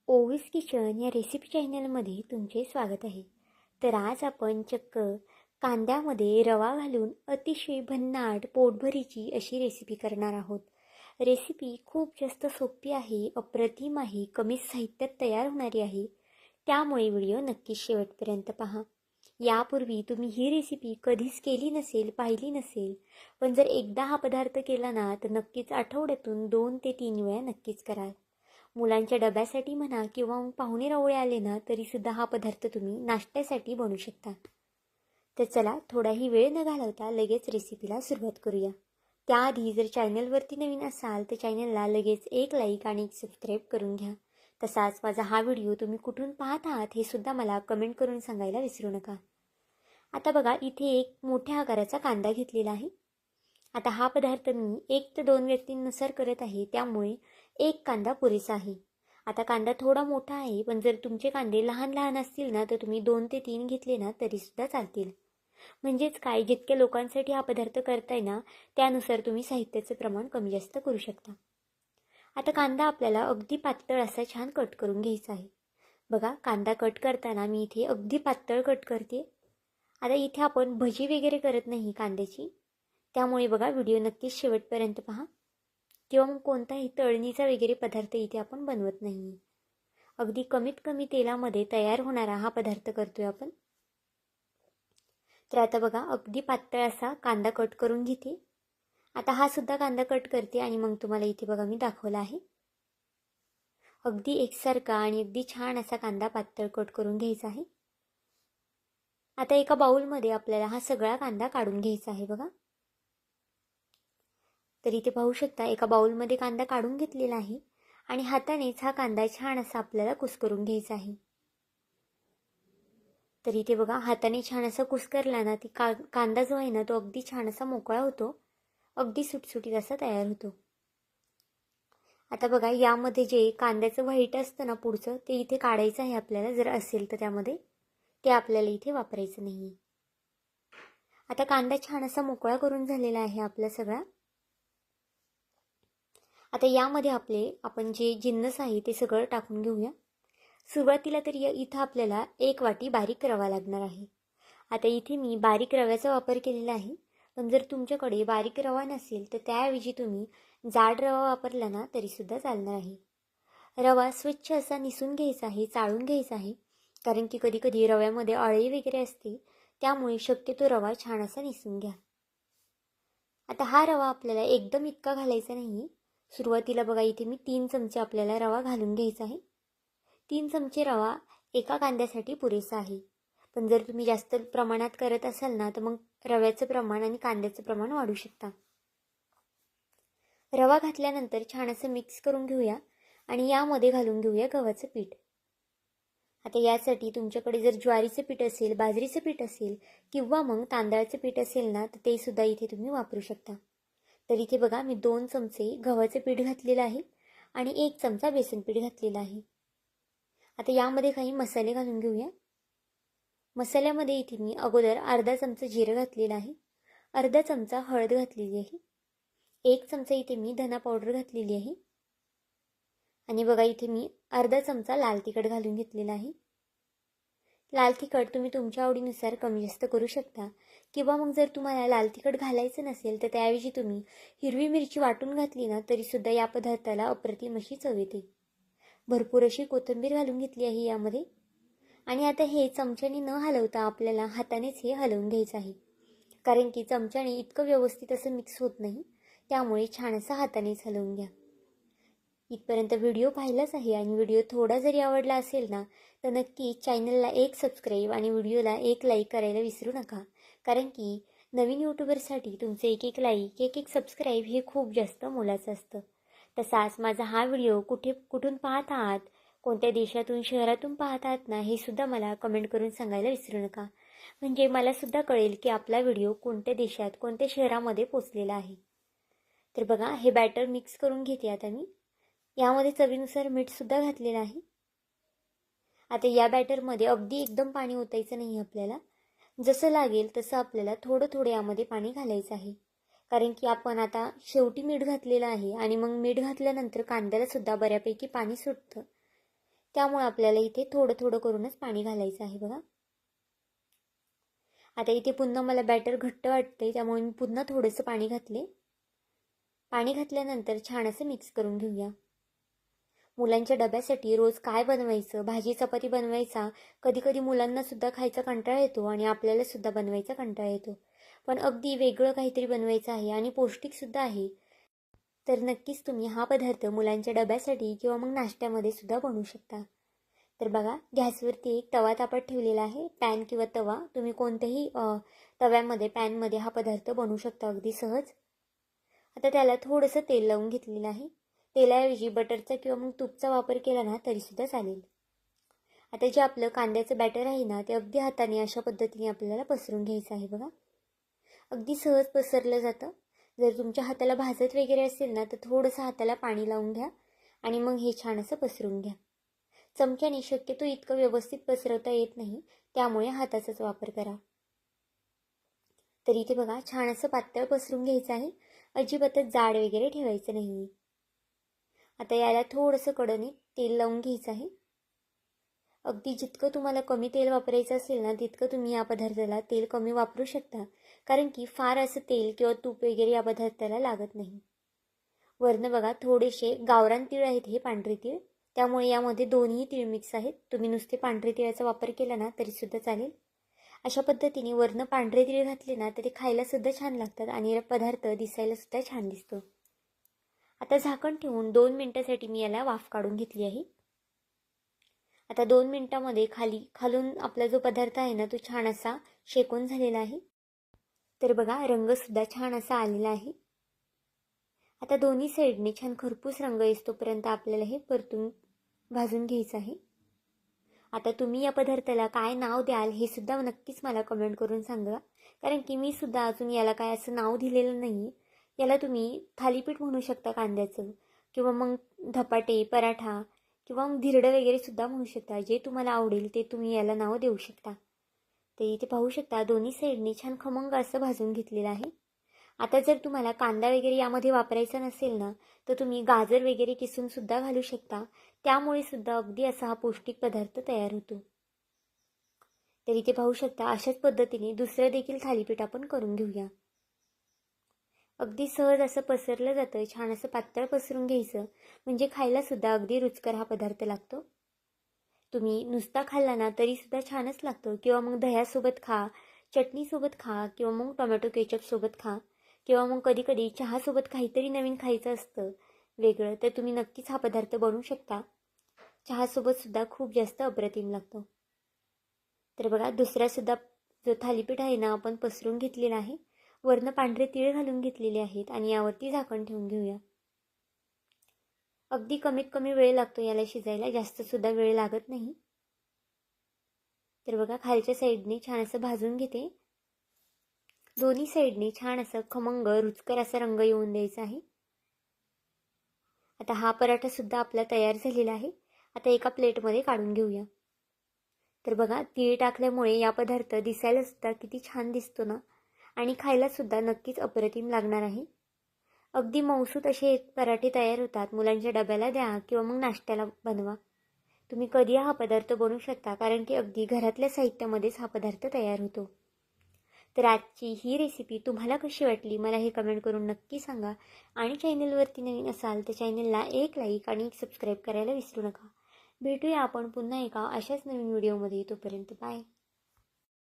ओवीस kitchen या recipe चॅनलमध्ये तुमचे स्वागत आहे. तर आज आपण चक्क कांद्यामध्ये रवा घालून अतिशय भन्नाट पोटभरीची अशी रेसिपी करणार आहोत. रेसिपी खूप जास्त सोपी आहे, अप्रतिम आहे, कमी साहित्यात तयार होणारी आहे. त्यामुळे व्हिडिओ नक्कीच शेवटपर्यंत पहा. यापूर्वी तुम्ही ही रेसिपी कधीच केली नसेल, पाहिली नसेल, पण जर एकदा हा पदार्थ केला ना तर नक्कीच आठवड्यातून 2 ते 3 वेळा नक्कीच कराल. मुलांच्या डब्यासाठी म्हणा किंवा मग पाहुणे रावळे आले ना तरीसुद्धा हा पदार्थ तुम्ही नाश्त्यासाठी बनवू शकता. तर चला थोडाही वेळ न घालवता लगेच रेसिपीला सुरुवात करूया. त्याआधी जर चॅनलवरती नवीन असाल तर चॅनलला लगेच एक लाईक आणि एक सबस्क्राईब करून घ्या. तसाच माझा हा व्हिडिओ तुम्ही कुठून पाहत आहात हे सुद्धा मला कमेंट करून सांगायला विसरू नका. आता बघा इथे एक मोठ्या आकाराचा कांदा घेतलेला आहे. आता हा पदार्थ मी 1 ते 2 व्यक्तींनुसार करत आहे, त्यामुळे एक कांदा पुरेसा आहे. आता कांदा थोडा मोठा आहे, पण जर तुमचे कांदे लहान लहान असतील ना तर तुम्ही 2 ते 3 घेतले ना तरीसुद्धा चालतील. म्हणजेच काय, जितक्या लोकांसाठी हा पदार्थ करताय ना त्यानुसार तुम्ही साहित्याचं प्रमाण कमी जास्त करू शकता. आता कांदा आपल्याला अगदी पातळ असा छान कट करून घ्यायचा आहे. बघा कांदा कट करताना मी इथे अगदी पातळ कट करते. आता इथे आपण भजी वगैरे करत नाही कांद्याची, त्यामुळे बघा व्हिडिओ नक्कीच शेवटपर्यंत पहा. किंवा मग कोणताही तळणीचा वगैरे पदार्थ इथे आपण बनवत नाही. अगदी कमीत कमी तेलामध्ये तयार होणारा हा पदार्थ करतोय आपण. तर आता बघा अगदी पातळ असा कांदा कट करून घेते. आता हा सुद्धा कांदा कट करते आणि मग तुम्हाला इथे बघा मी दाखवला आहे. अगदी एकसारखा आणि अगदी छान असा कांदा पातळ कट करून घ्यायचा आहे. आता एका बाउलमध्ये आपल्याला हा सगळा कांदा काढून घ्यायचा आहे बघा. तर इथे पाहू शकता एका बाउलमध्ये कांदा काढून घेतलेला आहे आणि हातानेच हा कांदा छान असा आपल्याला कुस्करून घ्यायचा आहे. तर इथे बघा हाताने छान असा कुस्करला ना ती कांदा जो आहे ना तो अगदी छान असा मोकळा होतो, अगदी सुटसुटीत असा तयार होतो. आता बघा यामध्ये जे कांद्याचं व्हाईट असतं ना पुढचं ते इथे काढायचं आहे आपल्याला, जर असेल तर त्यामध्ये ते आपल्याला इथे वापरायचं नाही. आता कांदा छान असा मोकळा करून झालेला आहे आपला सगळा. आता यामध्ये आपण जे जिन्नस आहे ते सगळं टाकून घेऊया. सुरुवातीला तर इथं आपल्याला 1 वाटी बारीक रवा लागणार आहे. आता इथे मी बारीक रव्याचा वापर केलेला आहे, पण जर तुमच्याकडे बारीक रवा नसेल तर त्याऐवजी तुम्ही जाड रवा वापरला ना तरीसुद्धा चालणार आहे. रवा स्वच्छ असा निसून घ्यायचा आहे, चाळून घ्यायचा आहे, कारण की कधी कधी रव्यामध्ये अळी वगैरे असते, त्यामुळे शक्यतो रवा छान असा निसून घ्या. आता हा रवा आपल्याला एकदम इतका घालायचा नाही. सुरुवातीला बघा इथे मी 3 चमचे आपल्याला रवा घालून घ्यायचा आहे. 3 चमचे रवा एका कांद्यासाठी पुरेसा आहे. पण जर तुम्ही जास्त प्रमाणात करत असाल ना तर मग रव्याचं प्रमाण आणि कांद्याचं प्रमाण वाढू शकता. रवा घातल्यानंतर छान असं मिक्स करून घेऊया आणि यामध्ये घालून घेऊया गव्हाचं पीठ. आता यासाठी तुमच्याकडे जर ज्वारीचं पीठ असेल, बाजरीचं पीठ असेल किंवा मग तांदळाचं पीठ असेल ना तर ते सुद्धा इथे तुम्ही वापरू शकता. तर इथे बघा मी 2 चमचे गव्हाचं पीठ घातलेलं आहे आणि 1 चमचा बेसन पीठ घातलेलं आहे. आता यामध्ये काही मसाले घालून घेऊया. मसाल्यामध्ये इथे मी अगोदर अर्धा चमचा जिरं घातलेलं आहे, अर्धा चमचा हळद घातलेली आहे, 1 चमचा इथे मी धना पावडर घातलेली आहे आणि बघा इथे मी अर्धा चमचा लाल तिखट घालून घेतलेला आहे. लाल तिखट तुम्ही तुमच्या आवडीनुसार कमी जास्त करू शकता किंवा मग जर तुम्हाला लाल तिखट घालायचं नसेल तर त्याऐवजी तुम्ही हिरवी मिरची वाटून घातली ना तरीसुद्धा या पदार्थाला अप्रतिम अशी चव येते. भरपूर अशी कोथिंबीर घालून घेतली आहे यामध्ये आणि आता हे चमच्याने न हलवता आपल्याला हातानेच हे हलवून घ्यायचं आहे, कारण की चमच्याने इतकं व्यवस्थित असं मिक्स होत नाही, त्यामुळे छान असं हातानेच हलवून घ्या. इथपर्यंत व्हिडिओ पाहिलाच आहे आणि व्हिडिओ थोडा जरी आवडला असेल ना तर नक्की चॅनलला एक सबस्क्राईब आणि व्हिडिओला एक लाईक करायला विसरू नका, कारण की नवीन यूट्यूबरसाठी तुमचे एक लाईक एक सबस्क्राईब हे खूप जास्त मोलाचं असतं. तसाच माझा हा व्हिडिओ कुठून पाहत आहात, कोणत्या देशातून शहरातून पाहत आहात ना हे सुद्धा मला कमेंट करून सांगायला विसरू नका, म्हणजे मला सुद्धा कळेल की आपला व्हिडिओ कोणत्या देशात कोणत्या शहरामध्ये पोचलेला आहे. तर बघा हे बॅटर मिक्स करून घेते आता मी. यामध्ये चवीनुसार मीठसुद्धा घातलेलं आहे. आता या बॅटरमध्ये अगदी एकदम पाणी ओतायचं नाही आपल्याला, जसं लागेल तसं आपल्याला थोडं थोडं यामध्ये पाणी घालायचं आहे, कारण की आपण आता शेवटी मीठ घातलेलं आहे आणि मग मीठ घातल्यानंतर कांद्याला सुद्धा बऱ्यापैकी पाणी सुटतं. त्यामुळे आपल्याला इथे थोडं थोडं करूनच पाणी घालायचं आहे बघा. आता इथे पुन्हा मला बॅटर घट्ट वाटते, त्यामुळे मी पुन्हा थोडंसं पाणी घातले. पाणी घातल्यानंतर छान असं मिक्स करून घेऊया. मुलांच्या डब्यासाठी रोज काय बनवायचं, भाजी चपाती बनवायचा, कधी कधी मुलांना सुद्धा खायचा कंटाळा येतो आणि आपल्याला सुद्धा बनवायचा कंटाळा येतो. पण अगदी वेगळं काहीतरी बनवायचं आहे आणि पौष्टिक सुद्धा आहे, तर नक्कीच तुम्ही हा पदार्थ मुलांच्या डब्यासाठी किंवा मग नाश्त्यामध्ये सुद्धा बनवू शकता. तर बघा, गॅसवरती एक तवा तापत ठेवलेला आहे. पॅन किंवा तवा, तुम्ही कोणत्याही तव्यामध्ये पॅनमध्ये हा पदार्थ बनवू शकता अगदी सहज. आता त्याला थोडंसं तेल लावून घेतलेलं आहे. तेलाऐवजी बटरचा किंवा मग तूपचा वापर केला ना तरीसुद्धा चालेल. आता जे आपलं कांद्याचं बॅटर आहे ना, ते अगदी हाताने अशा पद्धतीने आपल्याला पसरून घ्यायचं आहे बघा. अगदी सहज पसरलं जातं. जर तुमच्या हाताला भाजत वगैरे असेल ना, तर थोडंसं हाताला पाणी लावून घ्या आणि मग हे छान असं पसरून घ्या. चमच्याने शक्यतो इतकं व्यवस्थित पसरवता येत नाही, त्यामुळे हाताचाच वापर करा. तर इथे बघा, छान असं पातळ पसरून घ्यायचं आहे. अजिबातच जाड वगैरे ठेवायचं नाही. आता याला थोडंसं कडेने तेल लावून घ्यायचं आहे. अगदी जितकं तुम्हाला कमी तेल वापरायचं असेल ना, तितकं तुम्ही या पदार्थाला तेल कमी वापरू शकता, कारण की फार असं तेल किंवा तूप वगैरे या पदार्थाला लागत नाही. वरनं बघा, थोडेसे गावरान तीळ आहेत, हे पांढरे तीळ, त्यामुळे यामध्ये दोन्ही तीळ मिक्स आहेत. तुम्ही नुसते पांढरे तिळाचा वापर केला ना तरीसुद्धा चालेल. अशा पद्धतीने वरनं पांढरे तीळ घातले ना तर ते खायला सुद्धा छान लागतात आणि पदार्थ दिसायला सुद्धा छान दिसतो. आता झाकण ठेवून 2 मिनिटांसाठी मी याला वाफ काढून घेतली आहे. आता 2 मिनिटांमध्ये खालून आपला जो पदार्थ आहे ना, तो छान असा शेकून झालेला आहे. तर बघा, रंगसुद्धा छान असा आलेला आहे. आता दोन्ही साईडने छान खरपूस रंग येतोपर्यंत आपल्याला हे परतून भाजून घ्यायचं आहे. आता तुम्ही या पदार्थाला काय नाव द्याल हे सुद्धा नक्कीच मला कमेंट करून सांगा, कारण की मी सुद्धा अजून याला काय असं नाव दिलेलं नाही. याला तुम्ही थालीपीठ म्हणू शकता कांद्याचं, किंवा मग धपाटे, पराठा किंवा मग धिरडं वगैरे सुद्धा म्हणू शकता. जे तुम्हाला आवडेल ते तुम्ही याला नाव देऊ शकता. ते इथे पाहू शकता, दोन्ही साईडने छान खमंग असं भाजून घेतलेलं आहे. आता जर तुम्हाला कांदा वगैरे यामध्ये वापरायचा नसेल ना, तर तुम्ही गाजर वगैरे किसून सुद्धा घालू शकता. त्यामुळे सुद्धा अगदी असा हा पौष्टिक पदार्थ तयार होतो. तर इथे पाहू शकता, अशाच पद्धतीने दुसरं देखील थालीपीठ आपण करून घेऊया. अगदी सहज असं पसरलं जातं. छान असं पातळ पसरून घ्यायचं, म्हणजे खायला सुद्धा अगदी रुचकर हा पदार्थ लागतो. तुम्ही नुसता खाल्ला ना तरी सुद्धा छानच लागतो, किंवा मग दह्यासोबत खा, चटणीसोबत खा, किंवा मग टोमॅटो केचपसोबत खा, किंवा मग कधी कधी चहासोबत काहीतरी नवीन खायचं असतं वेगळं, तर तुम्ही नक्कीच हा पदार्थ बनवू शकता. चहासोबत सुद्धा खूप जास्त अप्रतिम लागतो. तर बघा, दुसरा सुद्धा जो थालीपीठ आहे ना, आपण पसरून घेतलेला आहे. वरनं पांढरे तीळ घालून घेतलेले आहेत आणि यावरती झाकण ठेवून घेऊया. अगदी कमीत कमी वेळ लागतो याला शिजायला, जास्त सुद्धा वेळ लागत नाही. तर बघा, खालच्या साईडने छान असं भाजून घेते. दोन्ही साईडने छान असं खमंग रुचकर असा रंग येऊन द्यायचा आहे. आता हा पराठा सुद्धा आपला तयार झालेला आहे. आता एका प्लेटमध्ये काढून घेऊया. तर बघा, तीळ टाकल्यामुळे या पदार्थ दिसायला सुद्धा किती छान दिसतो ना, आणि खायला सुद्धा नक्कीच अप्रतिम लागणार आहे. अगदी मौसूत असे पराठे तयार होतात. मुलांच्या डब्याला द्या किंवा मग नाश्त्याला बनवा. तुम्ही कधी हा पदार्थ बनवू शकता, कारण की अगदी घरातल्या साहित्यामध्येच हा पदार्थ तयार होतो. तर आजची ही रेसिपी तुम्हाला कशी वाटली मला हे कमेंट करून नक्की सांगा. आणि चॅनलवरती नवीन असाल तर चॅनलला एक लाईक आणि एक सबस्क्राईब करायला विसरू नका. भेटूया आपण पुन्हा एका अशाच नवीन व्हिडिओमध्ये. तोपर्यंत बाय.